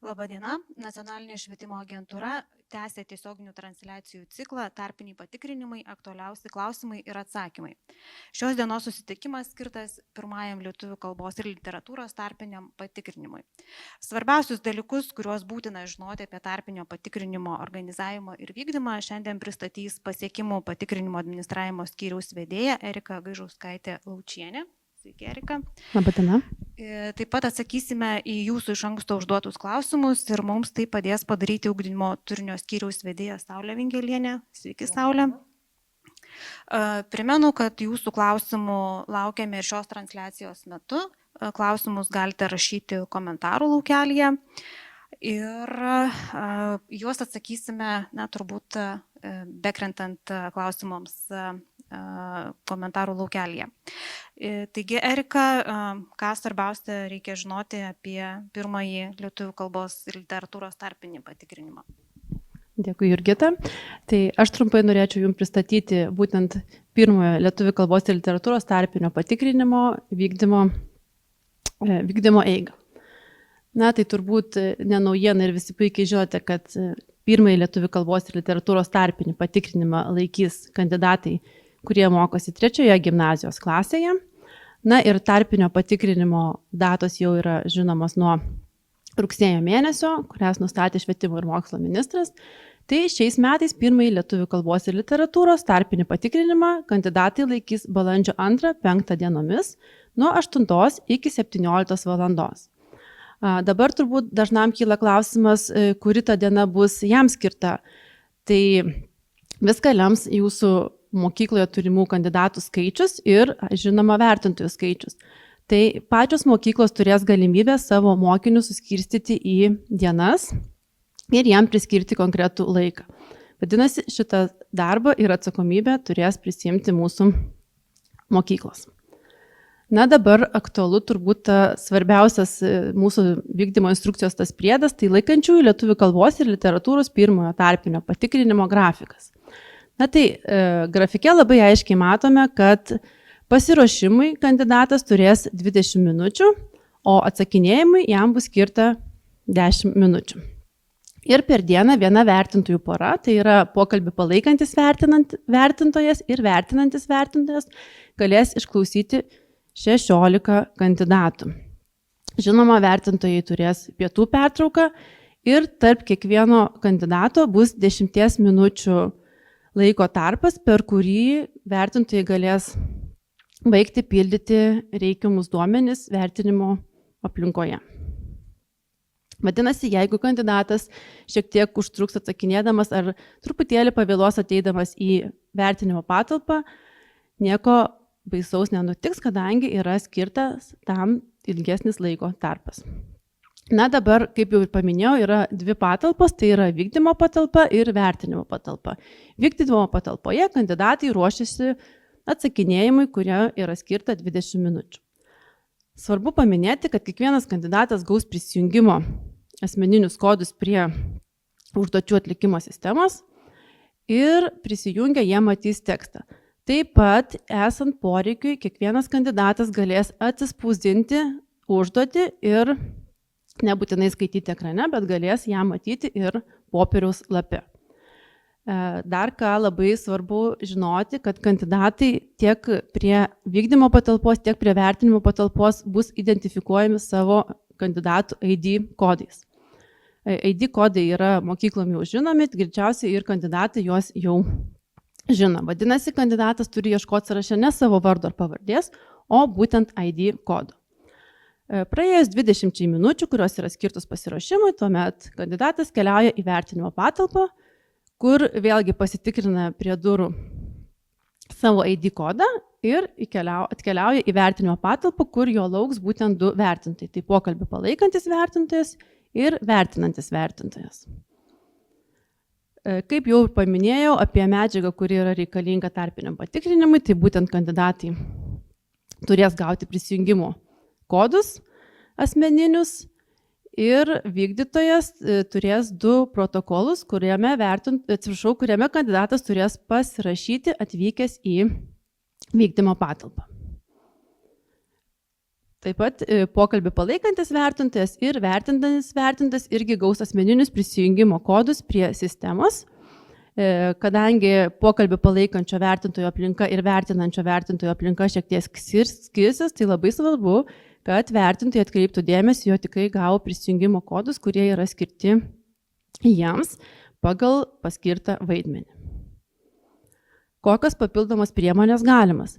Labadiena. Nacionalinė švietimo agentūra tęsia tiesioginių transliacijų ciklą tarpiniai patikrinimai, aktualiausi klausimai ir atsakymai. Šios dienos susitikimas skirtas pirmajam lietuvių kalbos ir literatūros tarpiniam patikrinimui. Svarbiausius dalykus, kuriuos būtina žinoti apie tarpinio patikrinimo organizavimą ir vykdymą, šiandien pristatys pasiekimų patikrinimo administravimo skyriaus vedėja Erika Gaižauskaitė Laučienė. Sveiki, Erika. Labadiena. Taip pat atsakysime į jūsų iš anksto užduotus klausimus ir mums tai padės padaryti ugdymo turinio skyriaus vedėja Saulė Vingelienė. Sveiki, Saulė. Primenu, kad jūsų klausimų laukiame ir šios transliacijos metu. Klausimus galite rašyti komentarų laukelyje ir juos atsakysime, turbūt bekrentant klausimams komentarų laukelyje. Taigi, Erika, ką svarbiausia reikia žinoti apie pirmąjį lietuvių kalbos ir literatūros tarpinį patikrinimą? Dėkui, Jurgita. Tai aš trumpai norėčiau Jums pristatyti būtent pirmojo lietuvių kalbos ir literatūros tarpinio patikrinimo vykdymo eigą. Tai turbūt nenaujiena ir visi puikiai žinote, kad pirmąjį lietuvių kalbos ir literatūros tarpinį patikrinimą laikys kandidatai, kurie mokosi 3 gimnazijos klasėje. Ir tarpinio patikrinimo datos jau yra žinomos nuo rugsėjo mėnesio, kurias nustatė švietimo ir mokslo ministras. Tai šiais metais pirmąjį lietuvių kalbos ir literatūros tarpinį patikrinimą kandidatai laikys balandžio 2-5 dienomis nuo 8 iki 17 valandos. Dabar turbūt dažnam kyla klausimas, kuri ta diena bus jam skirta. Tai viską lems jūsų mokykloje turimų kandidatų skaičius ir, žinoma, vertintojų skaičius. Tai pačios mokyklos turės galimybę savo mokinius suskirstyti į dienas ir jam priskirti konkretų laiką. Vadinasi, šitą darbą ir atsakomybę turės prisimti mūsų mokyklos. Dabar aktualu turbūt svarbiausias mūsų vykdymo instrukcijos tas priedas, tai laikančiųjų lietuvių kalbos ir literatūros pirmojo tarpinio patikrinimo grafikas. Grafike labai aiškiai matome, kad pasiruošimui kandidatas turės 20 minučių, o atsakinėjimui jam bus skirta 10 minučių. Ir per dieną viena vertintojų pora, tai yra pokalbį palaikantis vertintojas ir vertinantis vertintojas, galės išklausyti 16 kandidatų. Žinoma, vertintojai turės pietų pertrauką ir tarp kiekvieno kandidato bus 10 minučių laiko tarpas, per kurį vertintojai galės baigti pildyti reikiamus duomenis vertinimo aplinkoje. Vadinasi, jeigu kandidatas šiek tiek užtruks atsakinėdamas ar truputėlį pavėluos ateidamas į vertinimo patalpą, nieko baisaus nenutiks, kadangi yra skirtas tam ilgesnis laiko tarpas. Dabar, kaip jau ir paminėjau, yra 2 patalpos, tai yra vykdymo patalpa ir vertinimo patalpa. Vykdymo patalpoje kandidatai ruošiasi atsakinėjimui, kurio yra skirta 20 minučių. Svarbu paminėti, kad kiekvienas kandidatas gaus prisijungimo asmeninius kodus prie užduočių atlikimo sistemos ir prisijungę jie matys tekstą. Taip pat, esant poreikiui, kiekvienas kandidatas galės atsispausdinti užduotį ir nebūtinai skaityti ekrane, bet galės ją matyti ir popieriaus lape. Dar ką labai svarbu žinoti, kad kandidatai tiek prie vykdymo patalpos, tiek prie vertinimo patalpos bus identifikuojami savo kandidatų ID kodais. ID kodai yra mokyklom jau žinomi, greičiausiai ir kandidatai juos jau žino. Vadinasi, kandidatas turi ieškoti sąraše ne savo vardo ar pavardės, o būtent ID kodo. Praėjus 20 minučių, kurios yra skirtos pasiruošimui, tuomet kandidatas keliauja į vertinimo patalpą, kur vėlgi pasitikrina prie durų savo ID kodą ir atkeliauja į vertinimo patalpą, kur jo lauks būtent 2 vertintojai. Tai pokalbį palaikantis vertintojas ir vertinantis vertintojas. Kaip jau paminėjau apie medžiagą, kuri yra reikalinga tarpiniam patikrinimui, tai būtent kandidatai turės gauti prisijungimo kodus asmeninius ir vykdytojas turės 2 protokolus, kuriame kandidatas turės pasirašyti atvykęs į vykdymo patalpą. Taip pat pokalbį palaikantis vertintojas ir vertinantis vertintojas irgi gaus asmeninius prisijungimo kodus prie sistemos. Kadangi pokalbį palaikančio vertintojo aplinka ir vertinančio vertintojo aplinka šiek tiek skirsis, tai labai svarbu, kad vertintojai atkreiptų dėmesį, jo tikrai gavo prisijungimo kodus, kurie yra skirti jiems pagal paskirtą vaidmenį. Kokios papildomos priemonės galimos?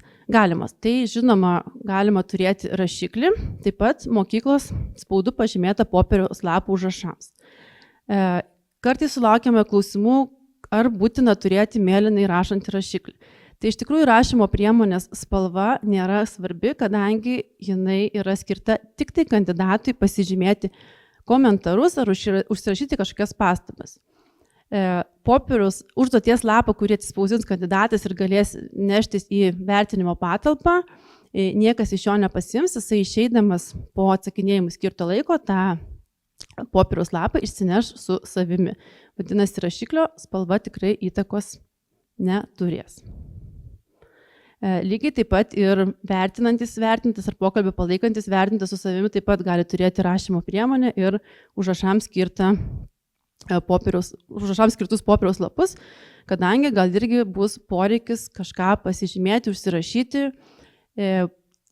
Tai žinoma, galima turėti rašiklį, taip pat mokyklos spaudu pažymėta popieriaus lapų užrašams. Kartais sulaukiame klausimų, ar būtina turėti mėlynai rašantį rašiklį. Tai iš tikrųjų rašymo priemonės spalva nėra svarbi, kadangi jinai yra skirta tik tai kandidatui pasižymėti komentarus ar užsirašyti kažkokias pastabas. Popieriaus užduoties lapą, kurį atsispausdins kandidatas ir galės neštis į vertinimo patalpą, niekas iš jo nepasiims, jisai išeidamas po atsakinėjimų skirto laiko tą popieriaus lapą išsineš su savimi. Vadinasi, rašiklio spalva tikrai įtakos neturės. Lygiai taip pat ir vertinantis vertintas ar pokalbį palaikantis vertintas su savimi taip pat gali turėti rašymo priemonę ir užrašams skirtus popieriaus lapus, kadangi gal irgi bus poreikis kažką pasižymėti, užsirašyti.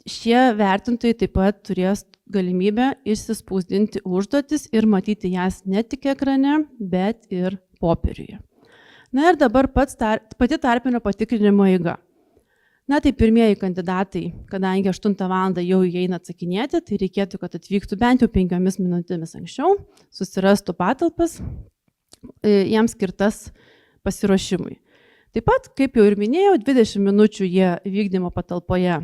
Šie vertintojai taip pat turės galimybę išsispausdinti užduotis ir matyti jas ne tik ekrane, bet ir popieriuje. Na ir dabar pati tarpinio patikrinimo eiga. Na tai pirmieji kandidatai, kadangi 8 val. Jau įeina atsakinėti, tai reikėtų, kad atvyktų bent jau 5 minutėmis anksčiau, susirastų patalpas, jiems skirtas pasiruošimui. Taip pat, kaip jau ir minėjau, 20 minučių jie vykdymo patalpoje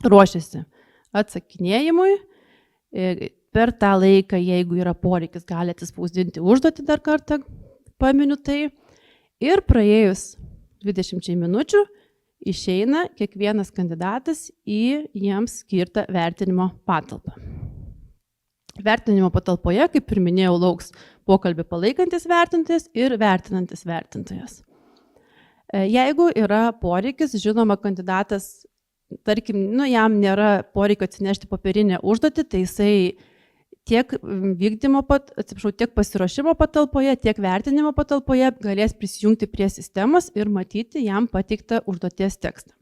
ruošiasi atsakinėjimui. Per tą laiką, jeigu yra poreikis, gali atsispausdinti užduotį dar kartą, paminiu tai. Ir praėjus 20 minučių išeina kiekvienas kandidatas į jiems skirtą vertinimo patalpą. Vertinimo patalpoje, kaip ir minėjau, lauks pokalbį palaikantis vertintojas ir vertinantis vertintojas. Jeigu yra poreikis, žinoma, kandidatas, tarkim, jam nėra poreikio atsinešti popierinę užduotį, tai jisai tiek pasiruošimo patalpoje, tiek vertinimo patalpoje galės prisijungti prie sistemos ir matyti jam pateiktą užduoties tekstą.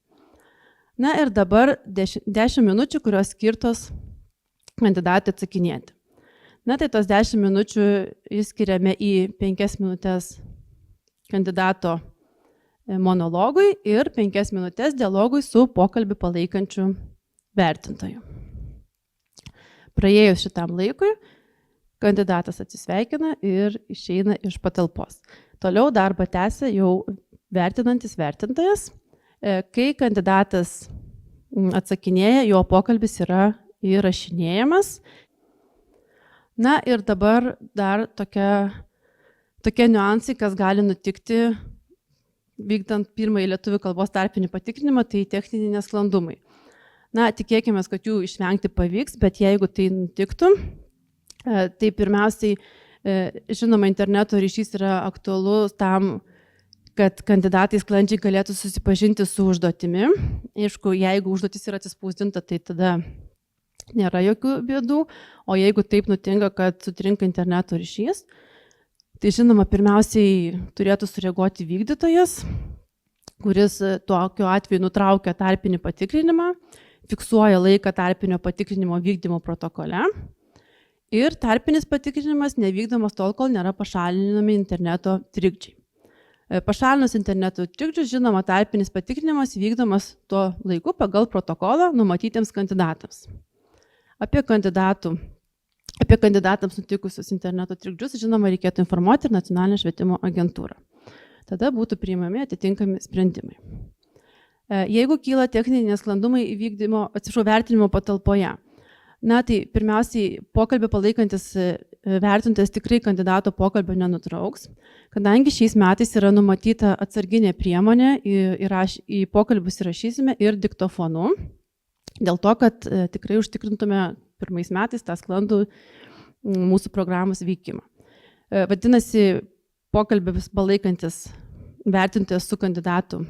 Na ir dabar 10 minučių, kurios skirtos kandidatui atsakinėti. Na tai tos 10 minučių išskiriame į 5 minutės kandidato monologui ir 5 minutės dialogui su pokalbį palaikančiu vertintoju. Praėjus šitam laikui, kandidatas atsisveikina ir išeina iš patalpos. Toliau darbą tęsia jau vertinantis vertintojas. Kai kandidatas atsakinėja, jo pokalbis yra įrašinėjamas. Na ir dabar dar tokie niuansai, kas gali nutikti vykdant pirmąjį lietuvių kalbos tarpinį patikrinimą, tai techniniai nesklandumai. Na, tikėkime, kad jų išvengti pavyks, bet jeigu tai nutiktų, tai pirmiausiai, žinoma, interneto ryšys yra aktualus tam, kad kandidatai sklandžiai galėtų susipažinti su užduotimi. Aišku, jeigu užduotis yra atsispausdinta, tai tada nėra jokių bėdų, o jeigu taip nutinka, kad sutrinka interneto ryšys, tai žinoma, pirmiausiai turėtų sureaguoti vykdytojas, kuris tokiu atveju nutraukia tarpinį patikrinimą, fiksuoja laiką tarpinio patikrinimo vykdymo protokole ir tarpinis patikrinimas nevykdomas tol, kol nėra pašalinami interneto trikdžiai. Pašalinus interneto trikdžius, žinoma, tarpinis patikrinimas vykdomas tuo laiku pagal protokolą numatytiems kandidatams. Apie kandidatams nutikusius interneto trikdžius, žinoma, reikėtų informuoti ir Nacionalinę švietimo agentūrą. Tada būtų priimami atitinkami sprendimai. Jeigu kyla techniniai nesklandumai vertinimo patalpoje, na tai pirmiausiai pokalbį palaikantis vertintojas tikrai kandidato pokalbio nenutrauks, kadangi šiais metais yra numatyta atsarginė priemonė, į pokalbius įrašysime ir diktofonu, dėl to, kad tikrai užtikrintume pirmais metais tą sklandų mūsų programos vykimą. Vadinasi, pokalbis palaikantis vertintojas su kandidatu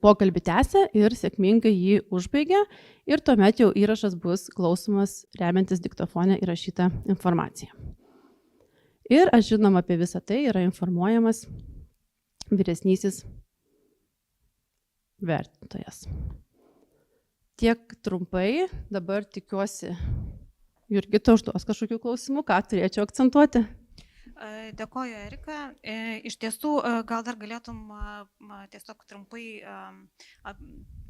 pokalbį tęsia ir sėkmingai jį užbaigia ir tuomet jau įrašas bus klausomas remiantis diktofone įrašytą informaciją. Ir aš žinoma apie visą tai yra informuojamas vyresnysis vertintojas. Tiek trumpai, dabar tikiuosi, Jurgita užduos kažkokių klausimų, ką turėčiau akcentuoti. Dėkoju, Erika. Iš tiesų, gal dar galėtum tiesiog trumpai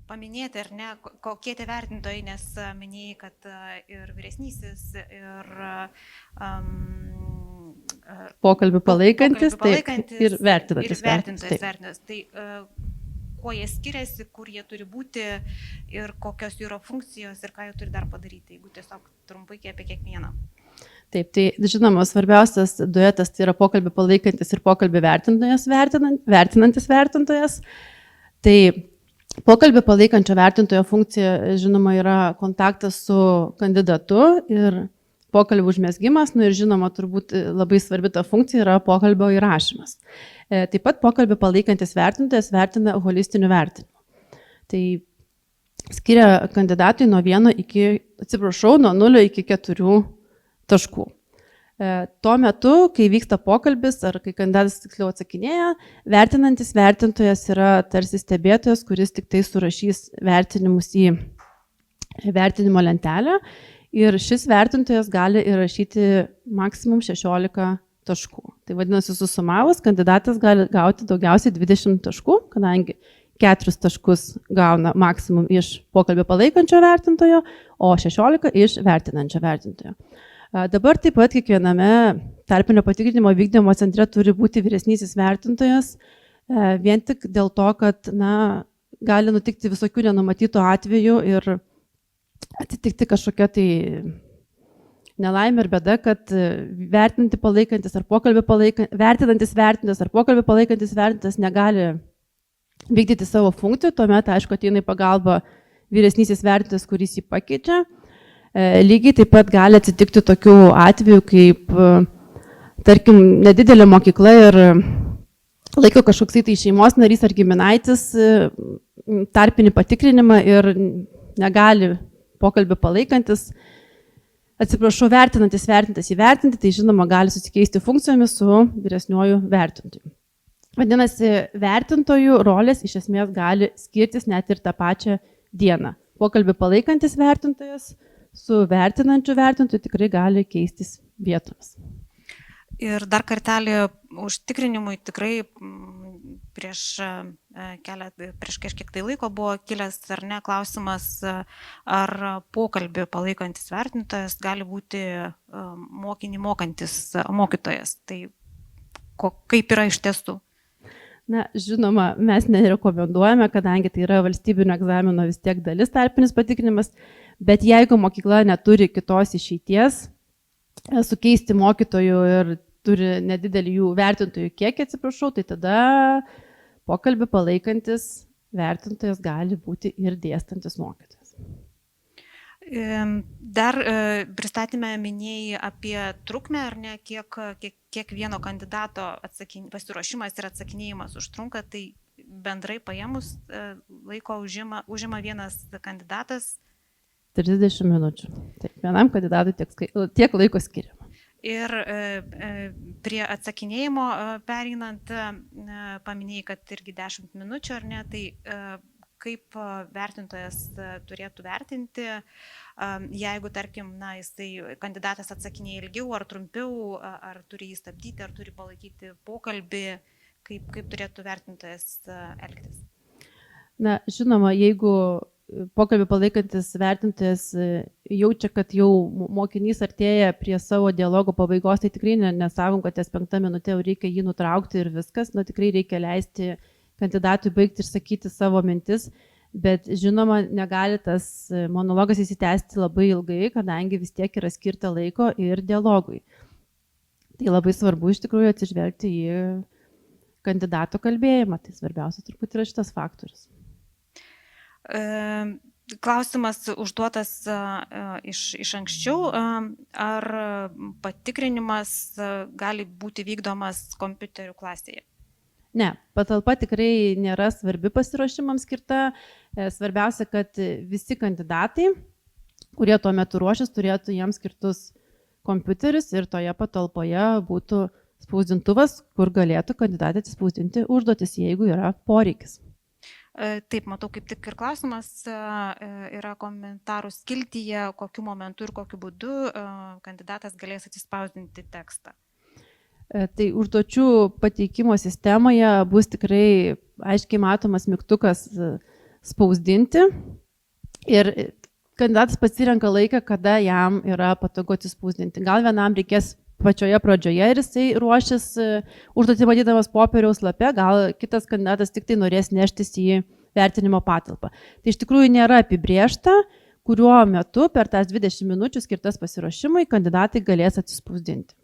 paminėti, ar ne, kokie tie vertintojai, nes minėjai, kad ir vyresnysis, ir pokalbį palaikantis, ir vertintojas. Tai kuo jie skiriasi, kur jie turi būti ir kokios jų yra funkcijos ir ką jie turi dar padaryti, jeigu tiesiog trumpai apie kiekvieną. Taip, tai žinoma, svarbiausias duetas tai yra pokalbį palaikantis ir pokalbį vertinantis vertintojas. Tai pokalbį palaikančio vertintojo funkcija, žinoma, yra kontaktas su kandidatu ir pokalbio užmezgimas, ir žinoma, turbūt labai svarbi ta funkcija yra pokalbio įrašymas. Taip pat pokalbį palaikantis vertintojas vertina holistiniu vertinimu. Tai skiria kandidatui nuo 0 iki 4 taškų. Tuo metu, kai vyksta pokalbis ar kai kandidatas tiksliau atsakinėja, vertinantis vertintojas yra tarsi stebėtojas, kuris tik tai surašys vertinimus į vertinimo lentelę ir šis vertintojas gali įrašyti maksimum 16 taškų. Tai vadinasi, susumavus, kandidatas gali gauti daugiausiai 20 taškų, kadangi 4 taškus gauna maksimum iš pokalbį palaikančio vertintojo, o 16 iš vertinančio vertintojo. Dabar taip pat kiekviename tarpinio patikrinimo vykdymo centre turi būti vyresnysis vertintojas, vien tik dėl to, kad gali nutikti visokių nenumatytų atvejų ir atitikti kažkokia tai nelaimė ir bėda, kad vertinantis palaikantis ar pokalbį palaikantis vertintojas negali vykdyti savo funkcijų, tuomet, aišku, ateina į pagalbą vyresnysis vertintojas, kuris jį pakeičia. Lygiai taip pat gali atsitikti tokių atvejų, kaip, tarkim, nedidelė mokykla ir laiko kažkoks tai šeimos narys ar giminaitis tarpinį patikrinimą ir negali pokalbį palaikantis, vertinantis įvertinti, tai žinoma gali susikeisti funkcijomis su vyresniuoju vertintoju. Vadinasi, vertintojų rolės iš esmės gali skirtis net ir tą pačią dieną. Pokalbį palaikantis vertintojas su vertinančiu vertintoju tikrai gali keistis vietomis. Ir dar kartelį užtikrinimui tikrai prieš kažkiek tai laiko buvo kilęs ar ne klausimas, ar pokalbį palaikantis vertintojas gali būti mokinį mokantis mokytojas. Tai kaip yra iš tiesų? Žinoma, mes nerekomenduojame, kadangi tai yra valstybinio egzamino vis tiek dalis tarpinis patikrinimas, bet jeigu mokykla neturi kitos išeities sukeisti mokytojų ir turi nedidelį jų vertintojų kiekį, tai tada pokalbį palaikantis vertintojas gali būti ir dėstantis mokytojas. Dar pristatymę minėjai apie trukmę, ar ne, kiek vieno kandidato pasiruošimas ir atsakinėjimas užtrunka, tai bendrai paėmus laiko užima vienas kandidatas 30 minučių. Taip, vienam kandidatui tiek laiko skiriama. Ir prie atsakinėjimo pereinant, paminėjai, kad irgi 10 minučių, ar ne, tai kaip vertintojas turėtų vertinti, jeigu, tarkim, kandidatas atsakinėja ilgiau ar trumpiau, ar turi jį stabdyti, ar turi palaikyti pokalbį, kaip turėtų vertintojas elgtis? Žinoma, jeigu pokalbį palaikantis vertintojas jaučia, kad jau mokinys artėja prie savo dialogo pabaigos, tai tikrai nesakom, kad ties 5 minutė jau reikia jį nutraukti ir viskas, tikrai reikia leisti kandidatui baigti ir sakyti savo mintis, bet žinoma, negali tas monologas įsitęsti labai ilgai, kadangi vis tiek yra skirta laiko ir dialogui. Tai labai svarbu iš tikrųjų atsižvelgti į kandidato kalbėjimą, tai svarbiausia turbūt yra šitas faktorius. Klausimas užduotas iš anksčiau, ar patikrinimas gali būti vykdomas kompiuterių klasėje? Ne, patalpa tikrai nėra svarbi pasiruošimams skirta. Svarbiausia, kad visi kandidatai, kurie tuo metu ruošis, turėtų jiems skirtus kompiuterius ir toje patalpoje būtų spausdintuvas, kur galėtų kandidatai atsispausdinti užduotis, jeigu yra poreikis. Taip, matau, kaip tik ir klausimas yra komentarų skiltyje, kokiu momentu ir kokiu būdu kandidatas galės atsispausdinti tekstą. Tai užduočių pateikimo sistemoje bus tikrai aiškiai matomas mygtukas spausdinti ir kandidatas pasirenka laiką, kada jam yra patogu atsispausdinti. Gal vienam reikės pačioje pradžioje ir jisai ruošis užduotį matydamas popieriaus lape, gal kitas kandidatas tik tai norės neštis į vertinimo patalpą. Tai iš tikrųjų nėra apibriešta, kuriuo metu per tas 20 minučių skirtas pasiruošimui kandidatai galės atsispausdinti.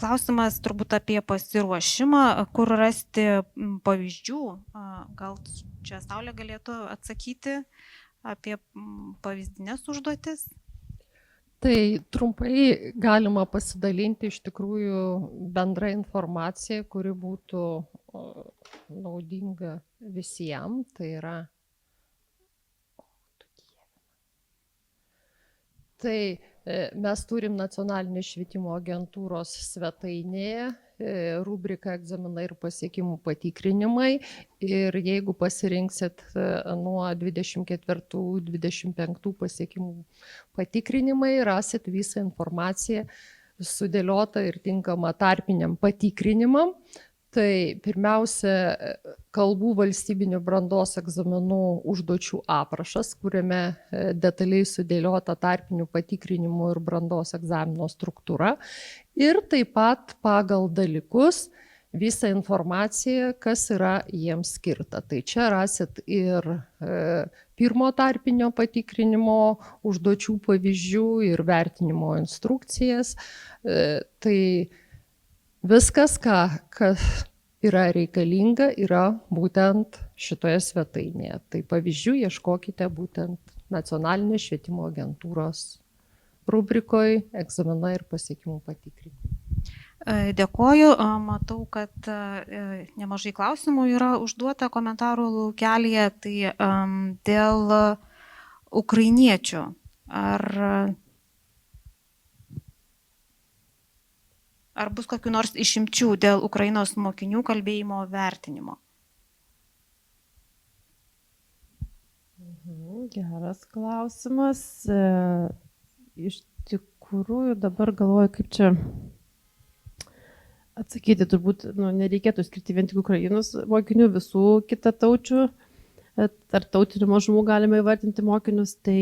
Klausimas turbūt apie pasiruošimą, kur rasti pavyzdžių. Gal čia Saulė galėtų atsakyti apie pavyzdinės užduotis? Tai trumpai galima pasidalinti iš tikrųjų bendrą informaciją, kuri būtų naudinga visiems. Tai yra mes turim Nacionalinės švietimo agentūros svetainėje rubriką egzaminai ir pasiekimų patikrinimai ir jeigu pasirinksit nuo 24-25 pasiekimų patikrinimai, rasit visą informaciją sudėliotą ir tinkamą tarpiniam patikrinimam. Tai pirmiausia, kalbų valstybinių brandos egzaminų užduočių aprašas, kuriame detaliai sudėliota tarpinių patikrinimų ir brandos egzamino struktūra. Ir taip pat pagal dalykus visą informaciją, kas yra jiems skirta. Tai čia rasit ir pirmo tarpinio patikrinimo užduočių pavyzdžių ir vertinimo instrukcijas. Tai viskas, kas yra reikalinga, yra būtent šitoje svetainėje. Tai pavyzdžių ieškokite būtent Nacionalinės švietimo agentūros rubrikoje egzaminai ir pasiekimų patikrinimai. Dėkoju. Matau, kad nemažai klausimų yra užduota komentarų laukelyje. Tai dėl ukrainiečių. Ar bus kokių nors išimčių dėl Ukrainos mokinių kalbėjimo vertinimo? Geras klausimas. Iš tikrųjų dabar galvoju, kaip čia atsakyti. Turbūt nereikėtų skirti vien tik Ukrainos mokinių, visų kitataučių. Ar tautinių mažumų galime įvardinti mokinius. Tai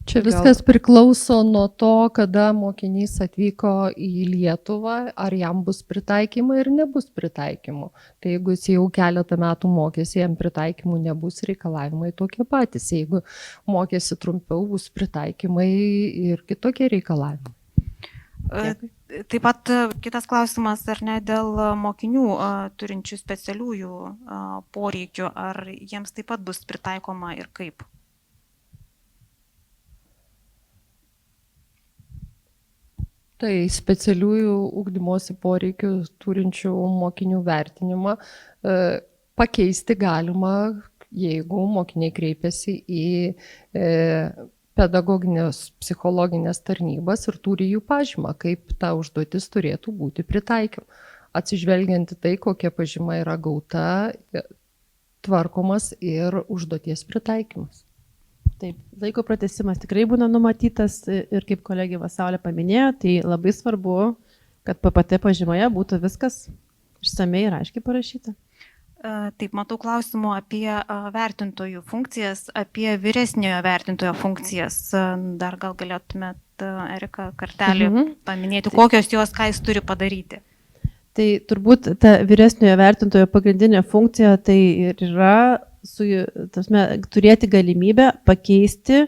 Čia viskas priklauso nuo to, kada mokinys atvyko į Lietuvą, ar jam bus pritaikymai ir nebus pritaikymų. Tai jeigu jis jau keletą metų mokėsi, jam pritaikymų nebus, reikalavimai tokie patys. Jeigu mokėsi trumpiau, bus pritaikymai ir kitokie reikalavimai. Taip pat kitas klausimas, ar ne, dėl mokinių turinčių specialiųjų poreikių, ar jiems taip pat bus pritaikoma ir kaip? Tai specialiųjų ugdymosi poreikių turinčių mokinių vertinimą pakeisti galima, jeigu mokiniai kreipiasi į pedagoginės psichologinės tarnybas ir turi jų pažymą, kaip ta užduotis turėtų būti pritaikyma. Atsižvelgiant į tai, kokia pažyma yra gauta, tvarkomas ir užduoties pritaikymas. Taip, laiko pratęsimas tikrai būna numatytas ir kaip kolegė Saulė paminėjo, tai labai svarbu, kad PPT pažymoje būtų viskas išsamei ir aiškiai parašyta. Taip, matau klausimų apie vertintojų funkcijas, apie vyresniojo vertintojo funkcijas. Dar gal galėtumėt, Erika, kartelį paminėti, kokios jos, ką jis turi padaryti. Tai turbūt ta vyresniojo vertintojo pagrindinė funkcija tai ir yra turėti galimybę pakeisti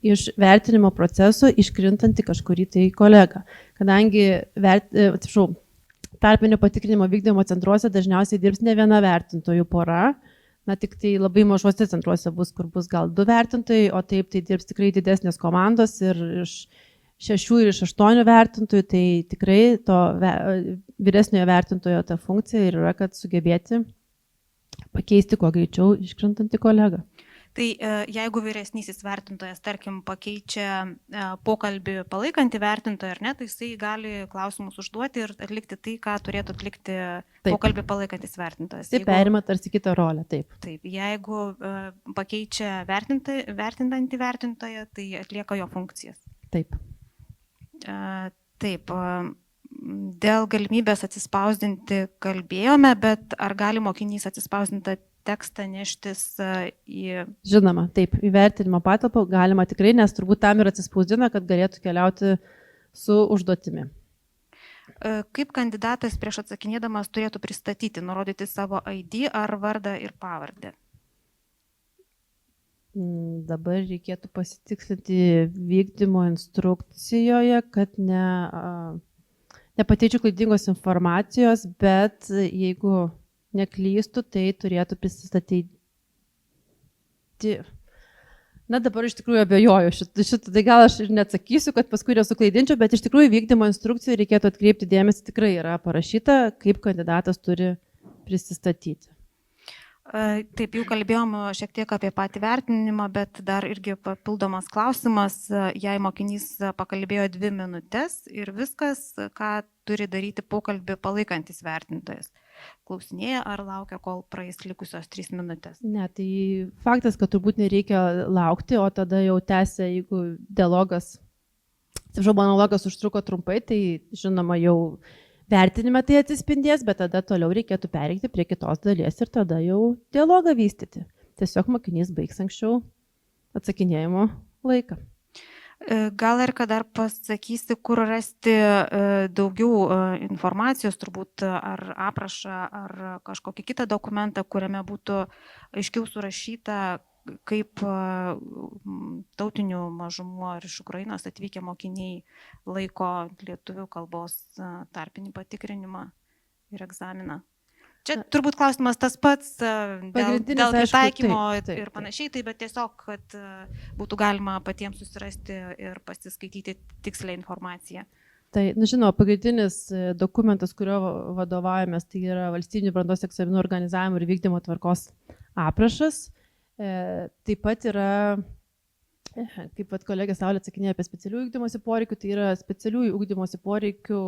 iš vertinimo proceso iškrintantį kažkurį tai kolegą. Kadangi tarpinio patikrinimo vykdymo centruose dažniausiai dirbs ne viena vertintojų pora, tik tai labai mažuose centruose bus, kur bus gal 2 vertintojai, o taip tai dirbs tikrai didesnės komandos ir iš 6 ir iš 8 vertintojų, tai tikrai to vyresniojo vertintojo ta funkcija ir yra, kad sugebėti pakeisti kuo greičiau iškrentantį kolegą. Tai jeigu vyresnysis vertintojas, tarkim, pakeičia pokalbį palaikantį vertintoją, ar ne, tai jisai gali klausimus užduoti ir atlikti tai, ką turėtų atlikti pokalbį palaikantis vertintojas. Tai perima tarsi kitą rolę, taip. Taip, jeigu pakeičia vertintantį vertintoją, tai atlieka jo funkcijas. Taip. Taip, dėl galimybės atsispausdinti kalbėjome, bet ar gali mokinys atsispausdintą tekstą neštis į... Žinoma, taip, įvertinimo patalpą galima tikrai, nes turbūt tam ir atsispausdina, kad galėtų keliauti su užduotimi. Kaip kandidatas prieš atsakinėdamas turėtų pristatyti, nurodyti savo ID ar vardą ir pavardę? Dabar reikėtų pasitikslinti vykdymo instrukcijoje, kad nepateičiau klaidingos informacijos, bet jeigu neklystu, tai turėtų prisistatyti. Na, dabar iš tikrųjų abejoju šitą, tai gal aš ir neatsakysiu, kad paskui nesuklaidinčiau, bet iš tikrųjų vykdymo instrukcijų reikėtų atkreipti dėmesį, tikrai yra parašyta, kaip kandidatas turi prisistatyti. Taip, jau kalbėjom šiek tiek apie patį vertinimą, bet dar irgi papildomas klausimas, jei mokinys pakalbėjo 2 minutės ir viskas, ką turi daryti pokalbį palaikantis vertintojas. Klausinėja ar laukia, kol praeis likusios 3 minutės? Ne, tai faktas, kad turbūt nereikia laukti, o tada jau tęsia, jeigu monologas užtruko trumpai, tai žinoma jau vertinime tai atsispindės, bet tada toliau reikėtų pereiti prie kitos dalies ir tada jau dialogą vystyti. Tiesiog mokinys baigs anksčiau atsakinėjimo laiką. Gal ir kad dar pasakysi, kur rasti daugiau informacijos, turbūt ar aprašą, ar kažkokį kitą dokumentą, kuriame būtų aiškiau surašyta, kaip tautinių mažumų ar iš Ukrainos atvykę mokiniai laiko lietuvių kalbos tarpinį patikrinimą ir egzaminą. Čia turbūt klausimas tas pats dėl pritaikymo ir panašiai, tai bet tiesiog, kad būtų galima patiems susirasti ir pasiskaityti tikslę informaciją. Tai, žinoma, pagrindinis dokumentas, kurio vadovaujamės, tai yra valstybinių brandos egzaminų organizavimo ir vykdymo tvarkos aprašas. Taip pat yra, kaip kolegė Saulė atsakinėja apie specialiųjų ugdymosi poreikių, tai yra specialiųjų ugdymosi poreikių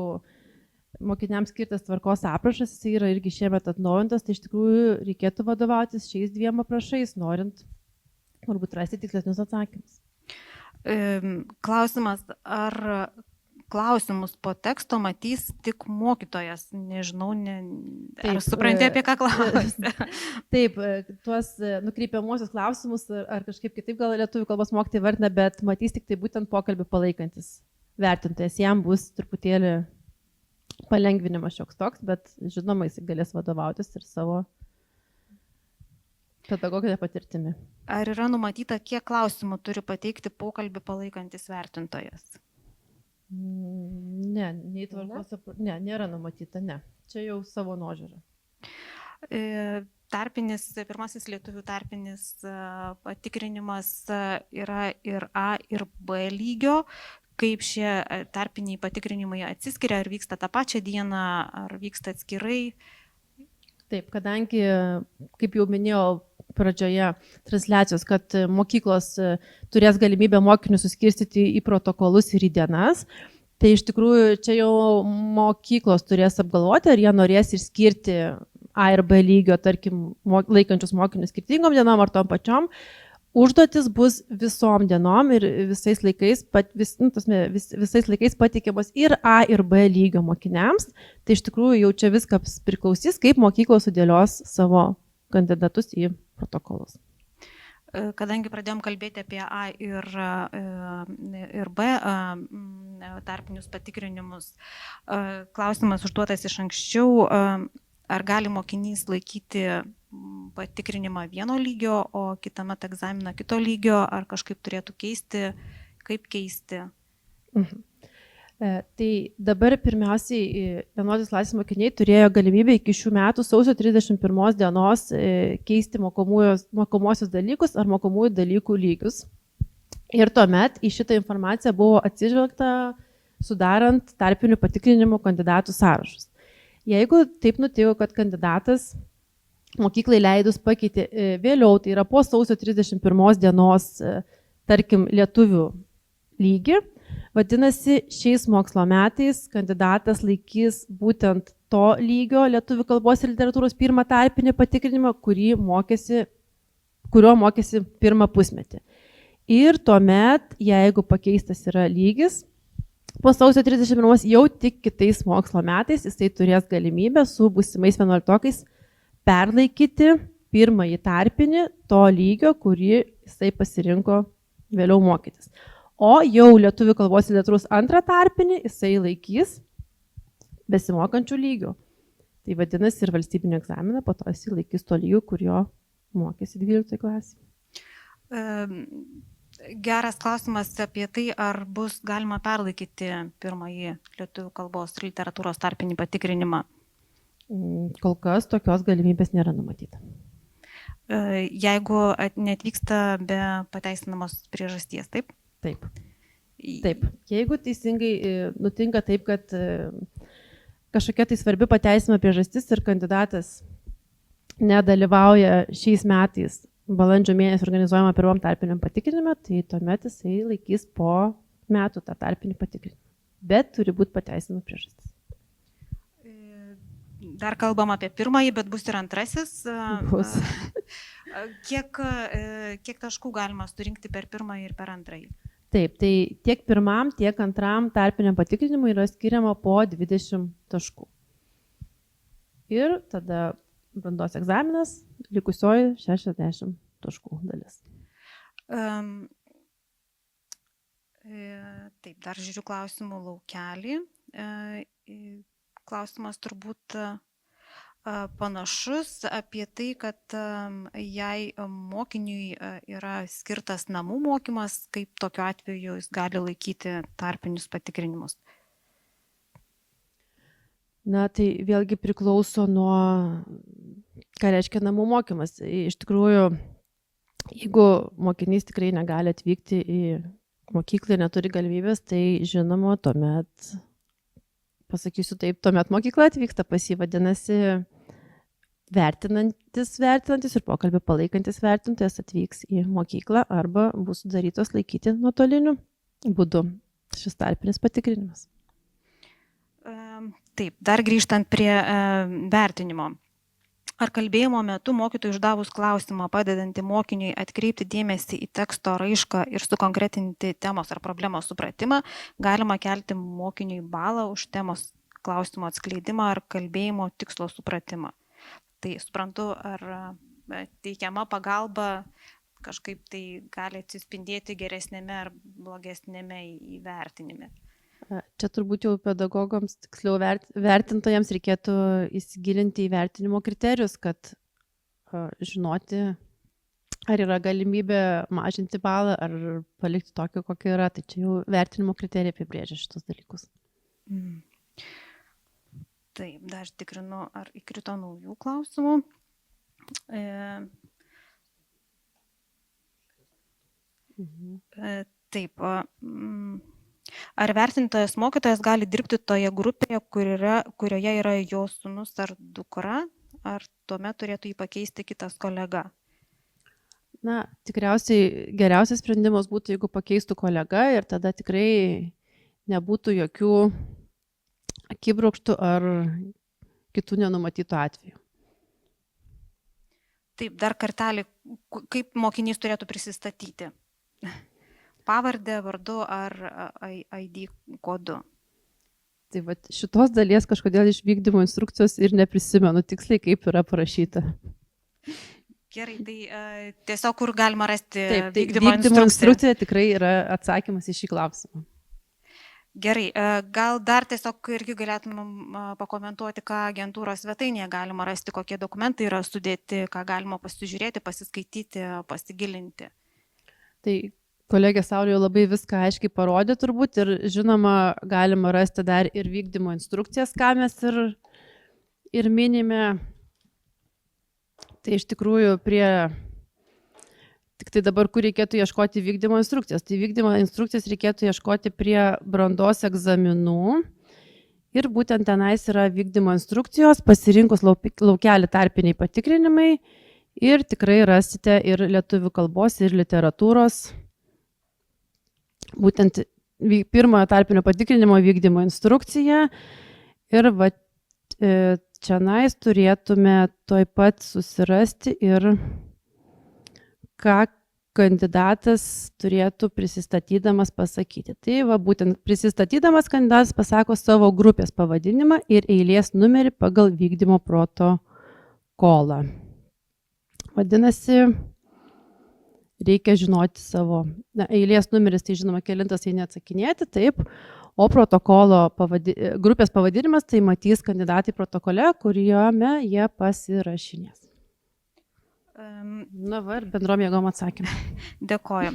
mokiniams skirtas tvarkos aprašas, jis yra irgi šiemet atnaujintas, tai iš tikrųjų reikėtų vadovautis šiais 2 aprašais, norint galbūt rasti tikslesnius atsakymus. Klausimas, ar klausimus po teksto matys tik mokytojas? Nežinau, ar supranti, apie ką klausi? Taip, tuos nukreipiamuosius klausimus, ar kažkaip kitaip gal lietuvių kalbos mokytojai vardina, bet matys tik tai būtent pokalbį palaikantis vertintojas. Jam bus truputėlį palengvinimas šioks toks, bet žinoma, jis galės vadovautis ir savo pedagoginę patirtimį. Ar yra numatyta, kiek klausimų turi pateikti pokalbį palaikantis vertintojas? Ne, nėra numatyta, ne. Čia jau savo nuožiūra. Pirmasis lietuvių tarpinis patikrinimas yra ir A ir B lygio. Kaip šie tarpiniai patikrinimai atsiskiria, ar vyksta tą pačią dieną, ar vyksta atskirai? Taip, kadangi, kaip jau minėjau pradžioje transliacijos, kad mokyklos turės galimybę mokinius suskirstyti į protokolus ir į dienas, tai iš tikrųjų čia jau mokyklos turės apgalvoti, ar jie norės išskirti A ir B lygio, tarkim, laikančius mokinius skirtingom dienom ar tom pačiom. Užduotis bus visom dienom ir visais laikais pateikiamos ir A ir B lygio mokiniams. Tai iš tikrųjų jau čia viskas priklausys, kaip mokyklos sudėlios savo kandidatus į protokolus. Kadangi pradėjom kalbėti apie A ir B tarpinius patikrinimus, klausimas užduotas iš anksčiau, ar gali mokinys laikyti patikrinimą vieno lygio, o kitame egzaminą kito lygio, ar kažkaip turėtų keisti, kaip keisti? Tai dabar pirmiausiai 11 klasės mokiniai turėjo galimybę iki šių metų sausio 31 dienos keisti mokomosios dalykus ar mokomųjų dalykų lygius. Ir tuomet į šitą informaciją buvo atsižvelgta sudarant tarpinių patikrinimų kandidatų sąrašus. Jeigu taip nutiko, kad kandidatas mokyklai leidus pakeitė vėliau, tai yra po sausio 31 dienos, tarkim, lietuvių lygį, vadinasi, šiais mokslo metais kandidatas laikys būtent to lygio lietuvių kalbos ir literatūros pirmą tarpinį patikrinimą, kurio mokėsi pirmą pusmetį. Ir tuomet, jeigu pakeistas yra lygis, po sausio 31 jau tik kitais mokslo metais jisai turės galimybę su būsimais 11-okais perlaikyti pirmąjį tarpinį to lygio, kurį jisai pasirinko vėliau mokytis. O jau lietuvių kalbos ir literatūros antrą tarpinį jisai laikys besimokančių lygių. Tai vadinasi ir valstybinį egzaminą, po to jisai laikys to lygių, kurio mokėsi 12 klasėje. Geras klausimas apie tai, ar bus galima perlaikyti pirmąjį lietuvių kalbos ir literatūros tarpinį patikrinimą. Kol kas tokios galimybės nėra numatyta. Jeigu neatvyksta be pateisinamos priežasties, taip? Taip. Taip. Jeigu teisingai nutinka taip, kad kažkokia tai svarbi pateisinama priežastis ir kandidatas nedalyvauja šiais metais balandžio mėnesį organizuojama pirmam tarpiniam patikrinime, tai tuomet jisai laikys po metų tą tarpinį patikrinimą. Bet turi būti pateisinama priežastis. Dar kalbam apie pirmąjį, bet bus ir antrasis. Bus. Kiek taškų galima surinkti per pirmąjį ir per antrąjį? Taip, tai tiek pirmam, tiek antram tarpiniam patikrinimui yra skiriama po 20 taškų. Ir tada brandos egzaminas, likusioji 60 taškų dalis. Taip, dar žiūriu klausimų laukelį. Klausimas turbūt panašus apie tai, kad jei mokiniui yra skirtas namų mokymas, kaip tokiu atveju jis gali laikyti tarpinius patikrinimus. Na, tai vėlgi priklauso nuo, ką reiškia namų mokymas. Iš tikrųjų, jeigu mokinys tikrai negali atvykti į mokyklą ir neturi galimybės, tai žinoma, tuomet, pasakysiu taip, tuomet mokykla atvyksta pas jį, vadinasi, vertinantis ir pokalbį palaikantis vertintojas atvyks į mokyklą arba bus sudarytos laikyti nuotoliniu būdu šis tarpinis patikrinimas. Taip, dar grįžtant prie vertinimo. Ar kalbėjimo metu mokytojui uždavus klausimą, padedantį mokiniui atkreipti dėmesį į teksto raišką ir sukonkretinti temos ar problemos supratimą, galima kelti mokiniui balą už temos klausimo atskleidimą ar kalbėjimo tikslo supratimą? Tai suprantu, ar teikiama pagalba kažkaip tai gali atsispindėti geresnėme ar blogesnėme įvertinime? Čia turbūt jau pedagogams, tiksliau vertintojams reikėtų įsigilinti į vertinimo kriterijus, kad žinoti, ar yra galimybė mažinti balą, ar palikti tokį, kokį yra. Tai čia jau vertinimo kriterijai apibrėžia šitus dalykus. Taip, dar tikrinu, ar įkrito naujų klausimų. Taip. Ar vertintojas mokytojas gali dirbti toje grupėje, kurioje yra jo sūnus ar dukra, ar tuomet turėtų jį pakeisti kitas kolega? Na, tikriausiai geriausias sprendimas būtų, jeigu pakeistų kolega ir tada tikrai nebūtų jokių akibrokštų ar kitų nenumatytų atvejų. Taip, dar kartelį, kaip mokinys turėtų prisistatyti? Pavardė, vardu ar ID kodu? Tai va, šitos dalies kažkodėl iš vykdymo instrukcijos ir neprisimenu tiksliai, kaip yra parašyta. Gerai, tai tiesiog kur galima rasti vykdymo instrukcija tikrai yra atsakymas į šį klausimą. Gerai, gal dar tiesiog irgi galėtumėm pakomentuoti, ką agentūros svetainėje galima rasti, kokie dokumentai yra sudėti, ką galima pasižiūrėti, pasiskaityti, pasigilinti. Tai kolegė Saulė jau labai viską aiškiai parodė turbūt ir žinoma galima rasti dar ir vykdymo instrukcijas, ką mes ir minime. Tai iš tikrųjų Tik tai dabar, kur reikėtų ieškoti vykdymo instrukcijas. Tai vykdymo instrukcijas reikėtų ieškoti prie brandos egzaminų. Ir būtent tenais yra vykdymo instrukcijos, pasirinkus laukelį tarpiniai patikrinimai. Ir tikrai rasite ir lietuvių kalbos, ir literatūros. Būtent pirmojo tarpinio patikrinimo vykdymo instrukcija. Ir va, čionais turėtume toj pat susirasti ir ką kandidatas turėtų prisistatydamas pasakyti. Tai va, būtent prisistatydamas kandidatas pasako savo grupės pavadinimą ir eilės numerį pagal vykdymo protokolą. Vadinasi, reikia žinoti savo eilės numeris, tai žinoma, kelintas tai neatsakinėti, taip, o protokolo grupės pavadinimas tai matys kandidatai protokole, kuriame jie pasirašinės. Na va, ir bendrom jėgom atsakymą. Dėkoju.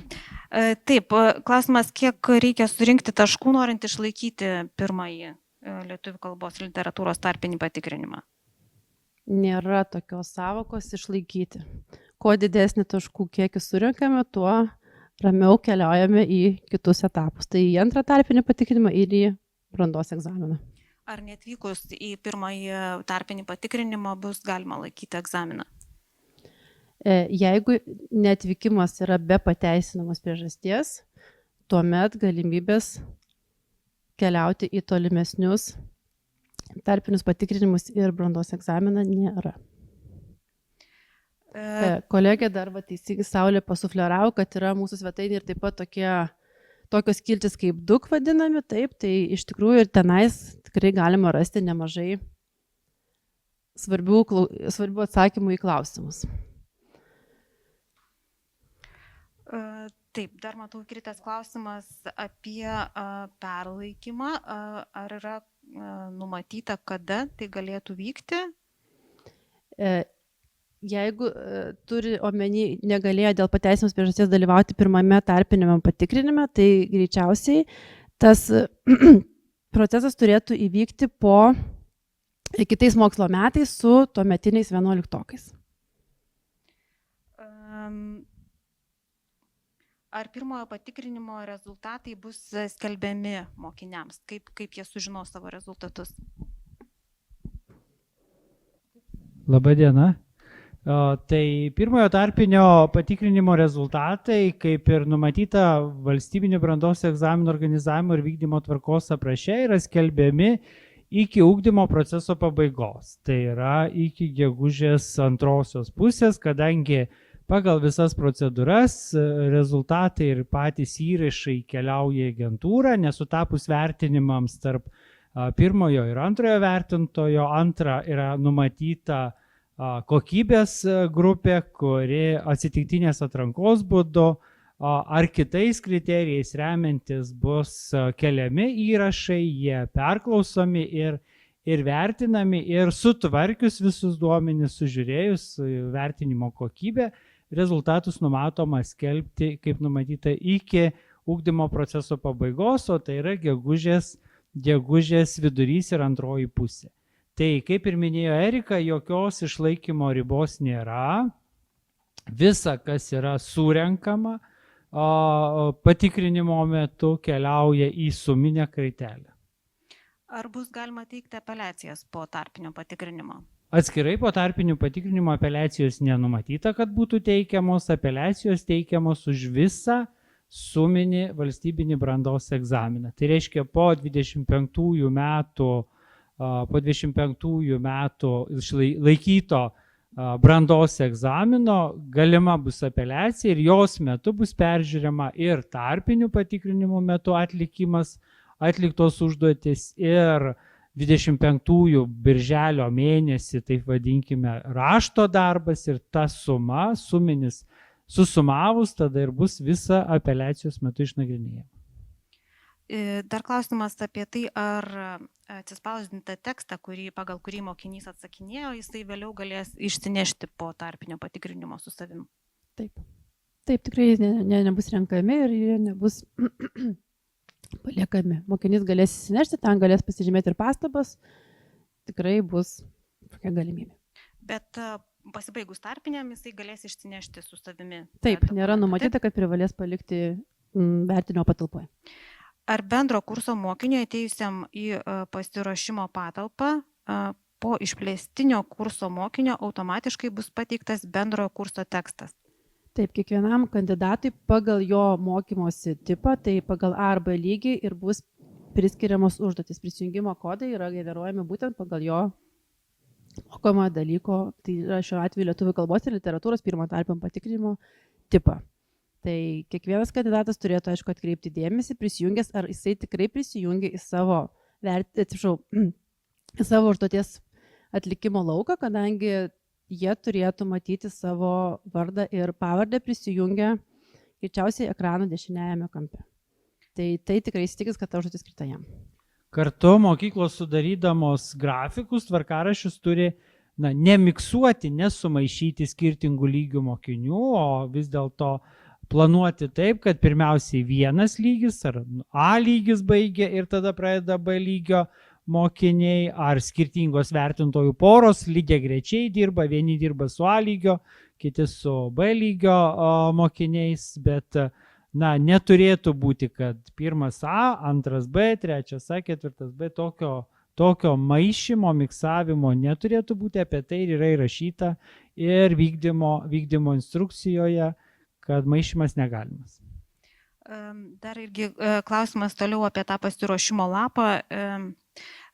Taip, klausimas, kiek reikia surinkti taškų, norint išlaikyti pirmąjį lietuvių kalbos ir literatūros tarpinį patikrinimą? Nėra tokios savokos išlaikyti. Kuo didesnį taškų kiekį surinkame, tuo ramiau keliaujame į kitus etapus. Tai į antrą tarpinį patikrinimą ir į brandos egzaminą. Ar netvykus į pirmąjį tarpinį patikrinimą bus galima laikyti egzaminą? Jeigu neatvykimas yra be pateisinamos priežasties, tuomet galimybės keliauti į tolimesnius tarpinius patikrinimus ir brandos egzaminą nėra. Kolegė dar teisingai Saulė pasufleravo, kad yra mūsų svetainė ir taip pat tokios skiltis kaip DUK vadinami, taip, tai iš tikrųjų ir tenais tikrai galima rasti nemažai svarbių atsakymų į klausimus. Taip, dar matau kritęs klausimas apie perlaikymą. Ar yra numatyta, kada tai galėtų vykti? Jeigu turi omeny negalėjo dėl pateisinamos priežasties dalyvauti pirmame tarpiniame patikrinime, tai greičiausiai tas procesas turėtų įvykti kitais mokslo metais su tuometiniais 11-okais. Ar pirmojo patikrinimo rezultatai bus skelbiami mokiniams? Kaip jie sužinos savo rezultatus? Labą dieną. Tai pirmojo tarpinio patikrinimo rezultatai, kaip ir numatyta valstybinio brandos egzaminų organizavimo ir vykdymo tvarkos apraše, yra skelbiami iki ugdymo proceso pabaigos. Tai yra iki gegužės antrosios pusės, kadangi pagal visas procedūras rezultatai ir patys įrašai keliauja į agentūrą, nesutapus vertinimams tarp pirmojo ir antrojo vertintojo. Antra yra numatyta kokybės grupė, kuri atsitiktinės atrankos būdu ar kitais kriterijais remiantis bus keliami įrašai, jie perklausomi ir vertinami, ir sutvarkius visus duomenis, sužiūrėjus vertinimo kokybę, rezultatus numatoma skelbti, kaip numatyta, iki ugdymo proceso pabaigos, o tai yra gegužės vidurys ir antroji pusė. Tai, kaip ir minėjo Erika, jokios išlaikymo ribos nėra. Visa, kas yra surenkama patikrinimo metu, keliauja į suminę kraitelę. Ar bus galima teikti apeliacijas po tarpinio patikrinimo? Atskirai po tarpinių patikrinimo apeliacijos nenumatyta, kad būtų teikiamos. Apeliacijos teikiamos už visą suminį valstybinį brandos egzaminą. Tai reiškia po 25 metų išlaikyto brandos egzamino galima bus apeliacija ir jos metu bus peržiūrima ir tarpinių patikrinimų metu atliktos užduotis ir 25 birželio mėnesį, taip vadinkime, rašto darbas ir ta suma, suminis susumavus, tada ir bus visa apeliacijos metu išnagrinėjama. Dar klausimas apie tai, ar atsispausdintą tekstą, pagal kurį mokinys atsakinėjo, jisai vėliau galės išsinešti po tarpinio patikrinimo su savim. Taip, tikrai nebus renkami ir jie nebus paliekami. Mokinys galės įsinešti, ten galės pasižymėti ir pastabas, tikrai bus tokia galimybė. Bet pasibaigus tarpiniam jisai galės išsinešti su savimi. Taip, tą nėra dokumentą, numatyta, taip? kad privalės palikti vertinimo patalpoje. Ar bendro kurso mokiniui atėjusiam į pasiruošimo patalpą po išplėstinio kurso mokinio automatiškai bus pateiktas bendrojo kurso tekstas? Taip, kiekvienam kandidatui pagal jo mokymosi tipą, tai pagal A arba lygį ir bus priskiriamos užduotis. Prisijungimo kodai yra generuojami būtent pagal jo mokomojo dalyko, tai yra šiuo atveju lietuvių kalbos ir literatūros pirmo tarpinio patikrinimo tipą. Tai kiekvienas kandidatas turėtų, aišku, atkreipti dėmesį, prisijungęs, ar jisai tikrai prisijungia į savo, į savo užduoties atlikimo lauką, kadangi jie turėtų matyti savo vardą ir pavardę prisijungę greičiausiai ekrano dešiniajame kampe. Tai tikrai įsitikins, kad ta užduotis skirta jam. Kartu mokyklos sudarydamos grafikus, tvarkaraščius turi nemiksuoti, nesumaišyti skirtingų lygių mokinių, o vis dėlto planuoti taip, kad pirmiausiai vienas lygis ar A lygis baigia ir tada pradeda B lygio mokiniai, ar skirtingos vertintojų poros lygiagrečiai dirba, vieni dirba su A lygio, kiti su B lygio mokiniais, bet neturėtų būti, kad pirmas A, antras B, trečias A, ketvirtas B, tokio maišymo, miksavimo neturėtų būti, apie tai yra įrašyta ir vykdymo instrukcijoje, kad maišymas negalimas. Dar irgi klausimas toliau apie tą pasiruošimo lapą.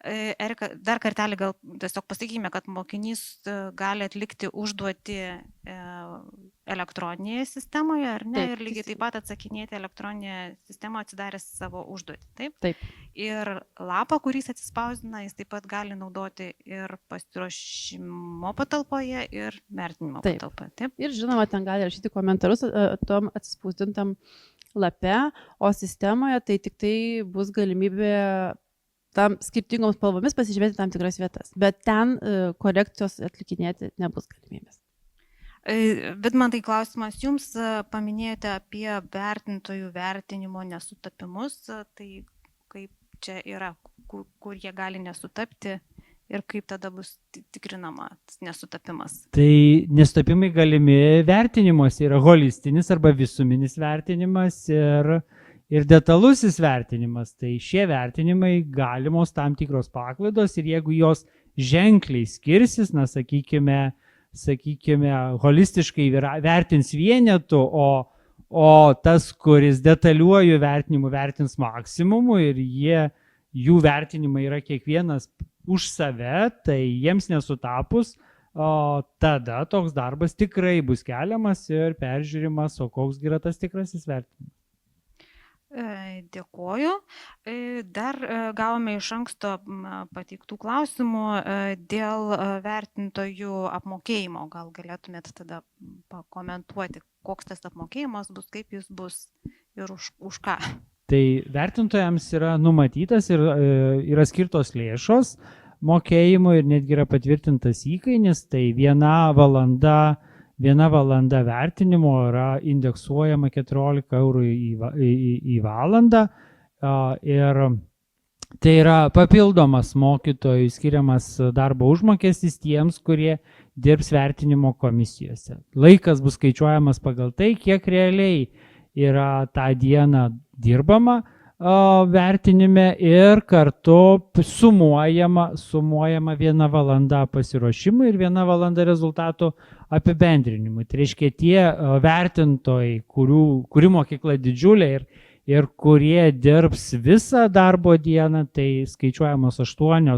Erika, dar kartelį gal tiesiog pasakykime, kad mokinys gali atlikti užduotį elektroninėje sistemoje, ar ne? Taip, ir lygiai taip pat atsakinėti elektroninėje sistemoje atsidaręs savo užduotį, taip? Taip. Ir lapą, kuris atsispausdina, jis taip pat gali naudoti ir pasiruošimo patalpoje, ir vertinimo patalpoje, taip? Ir žinoma, ten gali rašyti komentarus tom atsispausdintam lape, o sistemoje tai tik tai bus galimybė tam skirtingoms spalvomis pasižiūrėti tam tikras vietas, bet ten korekcijos atlikinėti nebus galimybės. Vidmantai, klausimas jums, paminėjote apie vertintojų vertinimo nesutapimus, tai kaip čia yra, kur jie gali nesutapti ir kaip tada bus tikrinamas nesutapimas? Tai nesutapimai galimi vertinimuose, yra holistinis arba visuminis vertinimas ir detalusis vertinimas. Tai šie vertinimai galimos tam tikros paklaidos ir jeigu jos ženkliai skirsis, sakykime, holistiškai vertins vienetų, o tas, kuris detaliuoju vertinimu vertins maksimumu ir jų vertinimai yra kiekvienas už save, tai jiems nesutapus, tada toks darbas tikrai bus keliamas ir peržiūrimas, o koks yra tas tikrasis vertinimas. Dėkoju. Dar gavome iš anksto pateiktų klausimų dėl vertintojų apmokėjimo. Gal galėtumėte tada pakomentuoti, koks tas apmokėjimas bus, kaip jis bus ir už ką? Tai vertintojams yra numatytas ir yra skirtos lėšos mokėjimui ir netgi yra patvirtintas įkainis, tai viena valanda vertinimo yra indeksuojama 14 eurų į valandą ir tai yra papildomas mokytojų skiriamas darbo užmokestis tiems, kurie dirbs vertinimo komisijose. Laikas bus skaičiuojamas pagal tai, kiek realiai yra tą dieną dirbama vertinime ir kartu sumuojama 1 valanda pasiruošimui ir 1 valanda rezultatų apibendrinimui. Tai reiškia tie vertintojai, kurių mokykla didžiulė ir kurie dirbs visą darbo dieną, tai skaičiuojamos 8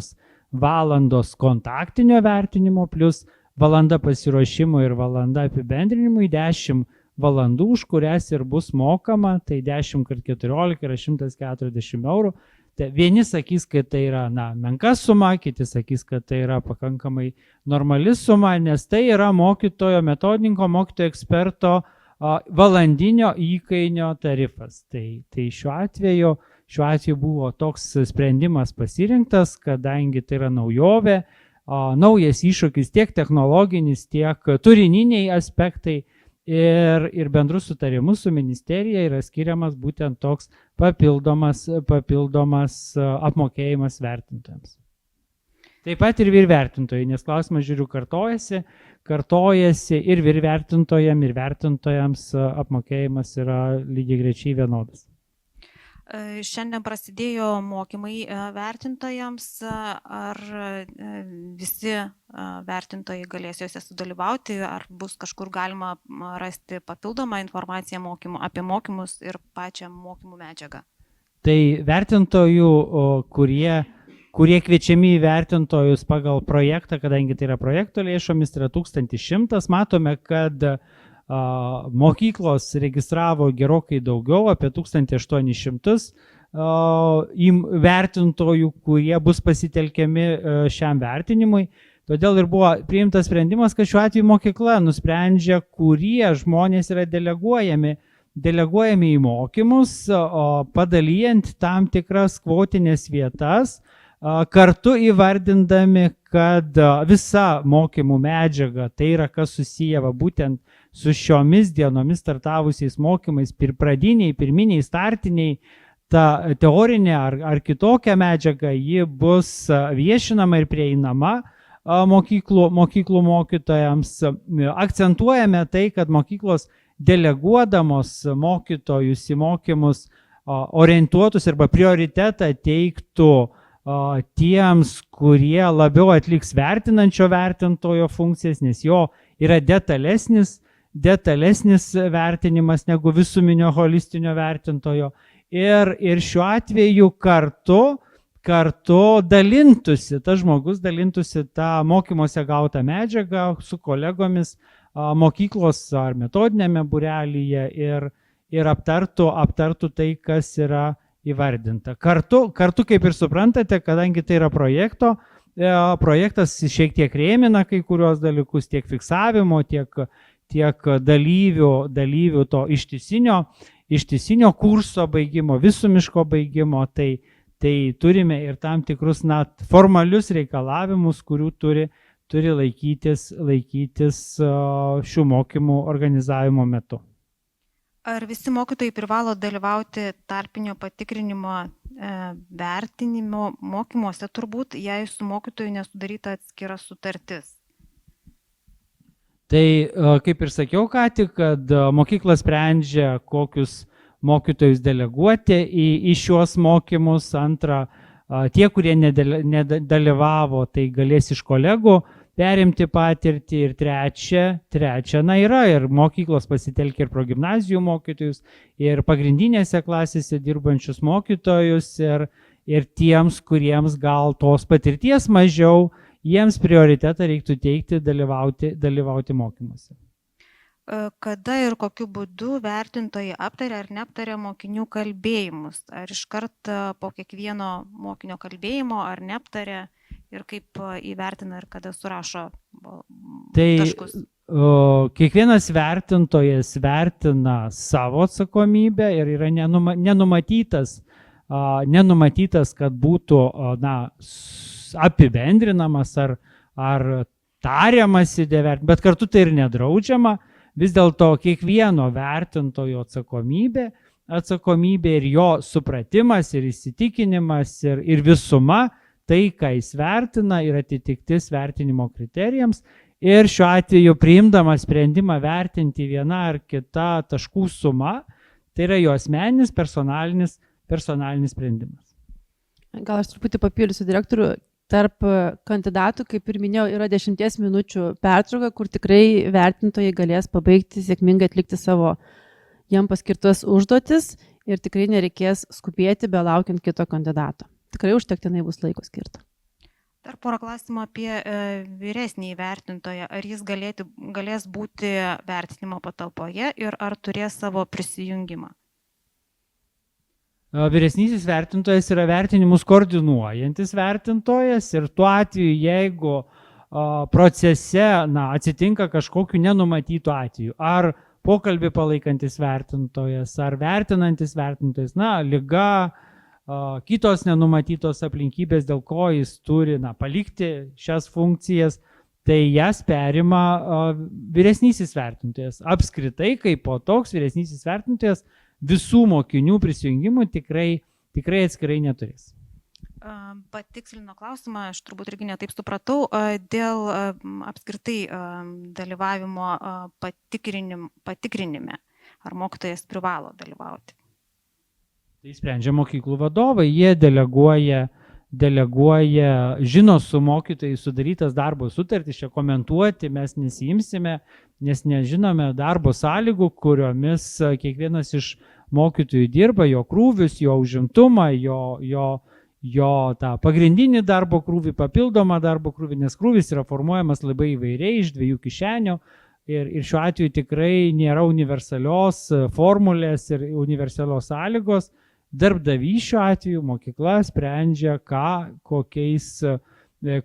valandos kontaktinio vertinimo plus valanda pasiruošimui ir valanda apibendrinimui, 10 valandų, už kurias ir bus mokama, tai 10 × 14 yra 140 eurų. Tai vieni sakys, kad tai yra menka suma, kiti sakys, kad tai yra pakankamai normali suma, nes tai yra mokytojo metodininko, mokytojo eksperto valandinio įkainio tarifas. Tai šiuo atveju buvo toks sprendimas pasirinktas, kadangi tai yra naujovė, naujas iššūkis tiek technologinis, tiek turininiai aspektai. Ir bendrų sutarimų su ministerija yra skiriamas būtent toks papildomas apmokėjimas vertintojams. Taip pat ir vyrvertintojai, nes klausimas, žiūriu, kartojasi ir vyrvertintojams, ir vertintojams apmokėjimas yra lygiai grečiai vienodas. Šiandien prasidėjo mokymai vertintojams, ar visi vertintojai galės juose sudalyvauti, ar bus kažkur galima rasti papildomą informaciją apie mokymus ir pačią mokymų medžiagą. Tai vertintojų, kurie kviečiami į vertintojus pagal projektą, kadangi tai yra projekto lėšomis, tai yra 1100, matome, kad mokyklos registravo gerokai daugiau, apie 1800 vertintojų, kurie bus pasitelkiami šiam vertinimui. Todėl ir buvo priimtas sprendimas, kad šiuo atveju mokykla nusprendžia, kurie žmonės yra deleguojami į mokymus, padalijant tam tikras kvotinės vietas, kartu įvardindami, kad visa mokymų medžiaga, tai yra kas susiję būtent su šiomis dienomis startavusiais mokymais, pradiniai, pirminiai, startiniai, ta teorinė ar kitokia medžiaga, ji bus viešinama ir prieinama mokyklų mokytojams. Akcentuojame tai, kad mokyklos deleguodamos mokytojus į mokymus orientuotus arba prioritetą teiktų tiems, kurie labiau atliks vertinančio vertintojo funkcijas, nes jo yra detalesnis vertinimas negu visuminio holistinio vertintojo. Ir šiuo atveju kartu dalintųsi, tas žmogus dalintųsi tą mokymuose gautą medžiagą su kolegomis mokyklos ar metodinėme būrelyje ir aptartų tai, kas yra įvardinta. Kartu, kaip ir suprantate, kadangi tai yra projektas šiek tiek rėmina kai kurios dalykus, tiek fiksavimo, tiek dalyvių to ištisinio kurso baigimo, visumiško baigimo, tai turime ir tam tikrus formalius reikalavimus, kurių turi laikytis šių mokymų organizavimo metu. Ar visi mokytojai privalo dalyvauti tarpinio patikrinimo vertinimo mokymuose, turbūt, jei su mokytoju nesudaryta atskira sutartis? Tai kaip ir sakiau ką tik, kad mokykla sprendžia, kokius mokytojus deleguoti į šiuos mokymus. Antra, tie, kurie nedalyvavo, tai galės iš kolegų perimti patirtį. Ir trečia, yra ir mokyklos pasitelkia ir progimnazijų mokytojus, ir pagrindinėse klasėse dirbančius mokytojus, ir tiems, kuriems gal tos patirties mažiau, jiems prioritetą reiktų teikti dalyvauti mokymuose. Kada ir kokiu būdu vertintojai aptaria ar neaptaria mokinių kalbėjimus? Ar iškart po kiekvieno mokinio kalbėjimo, ar neaptaria, ir kaip įvertina ir kada surašo taškus? Kiekvienas vertintojas vertina savo atsakomybę ir yra nenumatytas, kad būtų apibendrinamas ar tariamasi, bet kartu tai ir nedraudžiama. Vis dėlto kiekvieno vertintojo atsakomybė ir jo supratimas ir įsitikinimas ir visuma, tai, ką jis vertina, ir atitiktis vertinimo kriterijams. Ir šiuo atveju priimdamas sprendimą vertinti vieną ar kitą taškų sumą, tai yra jo asmeninis, personalinis sprendimas. Gal aš truputį papildysiu direktorių. Tarp kandidatų, kaip ir minėjau, yra 10 minučių pertrauka, kur tikrai vertintojai galės pabaigti sėkmingai atlikti savo jam paskirtas užduotis ir tikrai nereikės skubėti, belaukiant kito kandidato. Tikrai užtektinai bus laiko skirta. Dar porą klausimų apie vyresnį vertintoją. Ar jis galės būti vertinimo patalpoje ir ar turės savo prisijungimą? Vyresnysis vertintojas yra vertinimus koordinuojantis vertintojas ir tuo atveju, jeigu procese atsitinka kažkokiu nenumatytų atveju, ar pokalbį palaikantis vertintojas, ar vertinantis vertintojas, liga, kitos nenumatytos aplinkybės, dėl ko jis turi palikti šias funkcijas, tai jas perima vyresnysis vertintojas. Apskritai, kaip po toks vyresnysis vertintojas visų mokinių prisijungimų tikrai atskirai neturės. Patikslino klausimą, aš turbūt irgi netaip supratau, dėl apskritai dalyvavimo patikrinime. Ar mokytojas privalo dalyvauti? Tai sprendžia mokyklų vadovai, jie deleguoja, žino su mokytojai sudarytas darbo sutartys, čia komentuoti mes nesiimsime, nes nežinome darbo sąlygų, kuriomis kiekvienas iš mokytojų dirba, jo krūvius, jo užimtumą, jo tą pagrindinį darbo krūvį, papildomą darbo krūvį, nes krūvis yra formuojamas labai įvairiai iš 2 kišenių ir šiuo atveju tikrai nėra universalios formulės ir universalios sąlygos. Darbdavys šiuo atveju mokykla sprendžia,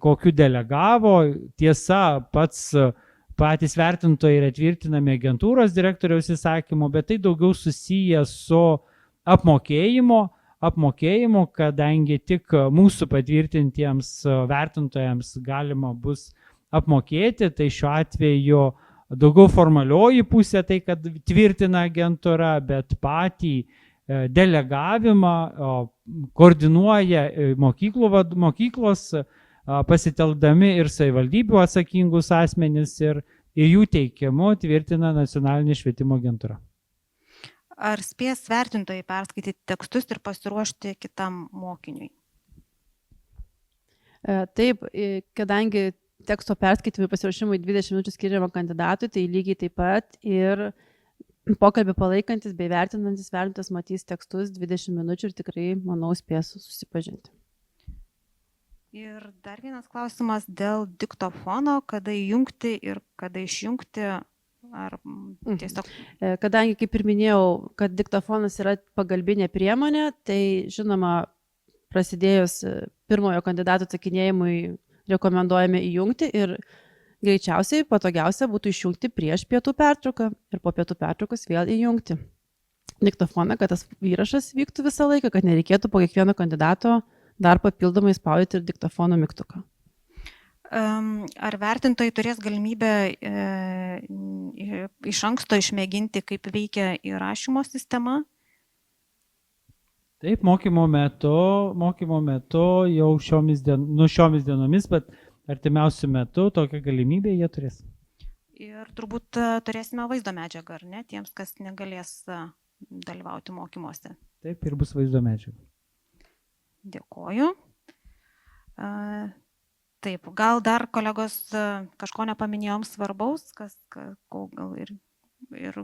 kokiu delegavo. Tiesa, patys vertintojai yra tvirtinami agentūros direktoriaus įsakymu, bet tai daugiau susiję su apmokėjimu, kadangi tik mūsų patvirtintiems vertintojams galima bus apmokėti, tai šiuo atveju daugiau formalioji pusė tai, kad tvirtina agentūra, bet patį delegavimą koordinuoja mokyklos pasitelkdami ir savivaldybių atsakingus asmenis ir jų teikimu tvirtina Nacionalinė švietimo agentūra. Ar spės vertintojai perskaityti tekstus ir pasiruošti kitam mokiniui? Taip, kadangi teksto perskaitimui pasiruošimui 20 minučių skiriama kandidatui, tai lygiai taip pat ir pokalbį palaikantis bei vertinantis vertintas matys tekstus 20 minučių ir tikrai, manau, spės susipažinti. Ir dar vienas klausimas dėl diktofono, kada įjungti ir kada išjungti. Ar tiesiog... Kadangi, kaip ir minėjau, kad diktofonas yra pagalbinė priemonė, tai žinoma, prasidėjus pirmojo kandidato atsakinėjimui rekomenduojame įjungti ir greičiausiai patogiausia būtų išjungti prieš pietų pertrauką ir po pietų pertraukos vėl įjungti diktofoną, kad tas įrašas vyktų visą laiką, kad nereikėtų po kiekvieno kandidato dar papildomai spaudyti ir diktofono mygtuką. Ar vertintojai turės galimybę iš anksto išmėginti, kaip veikia įrašymo sistema? Taip, mokymo metu jau šiomis dienomis, bet artimiausiu metu tokią galimybę jie turės. Ir turbūt turėsime vaizdo medžiagą, ar ne, tiems, kas negalės dalyvauti mokymuose. Taip, ir bus vaizdo medžiaga. Dėkoju. Taip, gal dar kolegos kažko nepaminėjom svarbaus, gal ir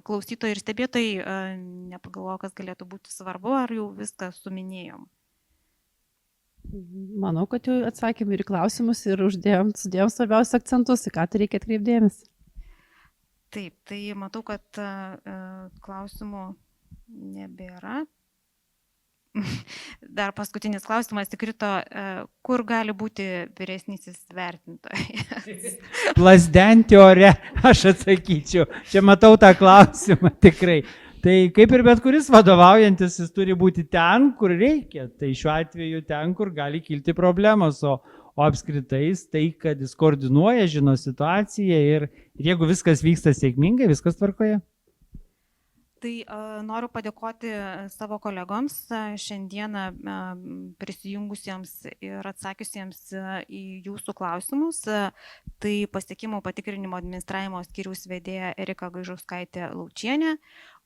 klausytojai ir stebėtojai nepagalvojo, kas galėtų būti svarbu, ar jau viską suminėjom? Manau, kad jau atsakėme ir klausimus ir sudėjom svarbiausius akcentus, į ką tai reikia atkreipdėmės. Taip, tai matau, kad klausimų nebėra. Dar paskutinis klausimas įkrito, kur gali būti vyresnysis vertintojas? Plazdenti ore, aš atsakyčiau. Čia matau tą klausimą tikrai. Tai kaip ir bet kuris vadovaujantis, jis turi būti ten, kur reikia. Tai šiuo atveju ten, kur gali kilti problemos, o apskritai tai, kad jis koordinuoja, žino situaciją ir jeigu viskas vyksta sėkmingai, viskas tvarkoje. Tai noriu padėkoti savo kolegoms šiandieną prisijungusiems ir atsakiusiems į jūsų klausimus. Tai pasiekimų patikrinimo administravimo skyriaus vedėja Erika Gaižauskaitė Laučienė,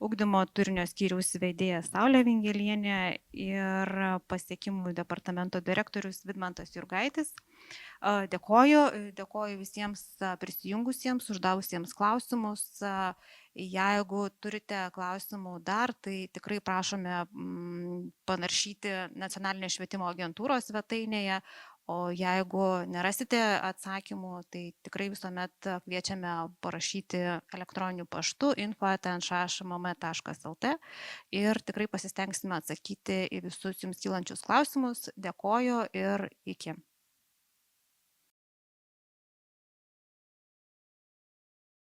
ugdymo turinio skyriaus vedėja Saulė Vingelienė ir pasiekimų departamento direktorius Vidmantas Jurgaitis. Dėkoju visiems prisijungusiems, uždavusiems klausimus. Jeigu turite klausimų dar, tai tikrai prašome panaršyti Nacionalinės švietimo agentūros svetainėje, o jeigu nerasite atsakymų, tai tikrai visuomet kviečiame parašyti elektroniniu paštu info@nšmm.lt ir tikrai pasistengsime atsakyti į visus jums kylančius klausimus. Dėkoju ir iki.